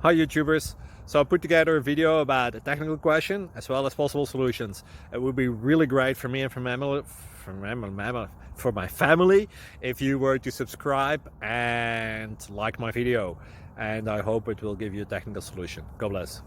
Hi YouTubers! So I put together a video about a technical question as well as possible solutions. It would be really great for me and for my family if you were to subscribe and like my video, and I hope it will give you a technical solution. God bless.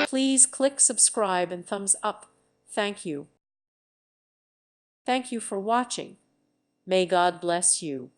Please click subscribe and thumbs up. Thank you. Thank you for watching. May God bless you.